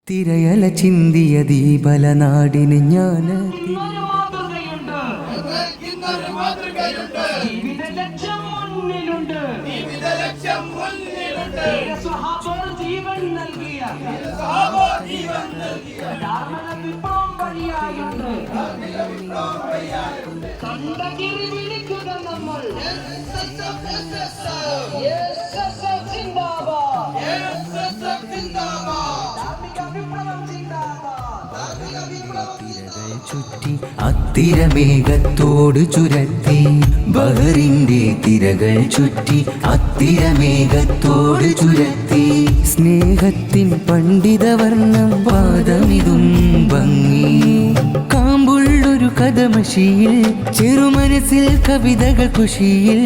തിരയല ചിന്തിയ ദീപല നാടിന് ഞാൻ ചുറ്റി അത്തിരമേഘത്തോട് ചുരത്തി ബഹറിന്റെ തിരകൾ ചുറ്റി അത്തിരമേഘത്തോട് ചുരത്തി സ്നേഹത്തിൻ പണ്ഡിതവർണ്ണം പാദമിതും ഭംഗി കാമ്പുള്ളൊരു കഥമശിയിൽ ചെറുമനസ്സിൽ കവിതകൾ ഖുഷിയിൽ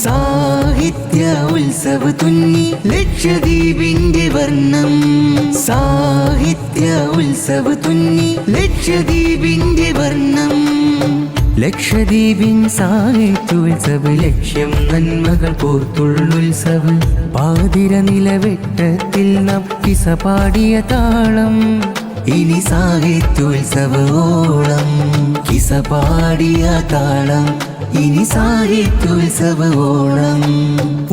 സാഹിത്യ ഉത്സവ തുന്നി ലക്ഷദ്വീപിന്റെ വർണ്ണം സാഹിത്യ ഉത്സവ തുന്നി ലക്ഷദ്വീപിന്റെ വർണ്ണം ലക്ഷദ്വീപിൻ സാഹിത്യോത്സവ് ലക്ഷ്യം നന്മകൾ കോർത്തുള്ളുത്സവ് പാതിര നിലവെട്ടത്തിൽ നാം കിസ പാടിയ താളം ഇനി സാഹിത്യോത്സവോളം കിസ പാടിയ താളം ഇനി സാഹിത്യോത്സവോളം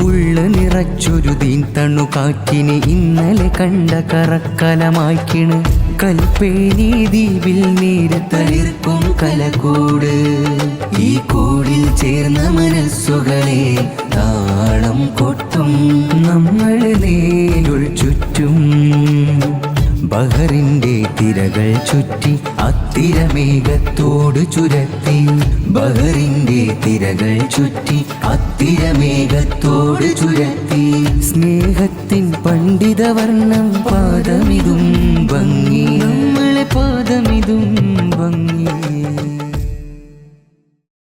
ഉള്ള നിറച്ചൊരു ദീൻ തണ്ണു കാറ്റിന് ഇന്നലെ കണ്ട കറക്കലമായിക്കിണ് കൽപ്പേനി ദ്വീപിൽ നേര് തളിർക്കും കലകൂട് ഈ കൂടിൽ ചേർന്ന മനസ്സുകളെ താളം കൊട്ടും നമ്മൾ നേരുൾ ചുറ്റും ബഹറിന്റെ തിരകൾ ചുറ്റി അത്തിരമേഘത്തോട് ചുരത്തി ബഹറിന്റെ തിരകൾ ചുറ്റി അത്തിരമേഘത്തോട് ചുരത്തി സ്നേഹത്തിൻ പണ്ഡിതവർണ്ണം പാദമിതും ഭംഗി നമ്മളെ പാദമിതും ഭംഗി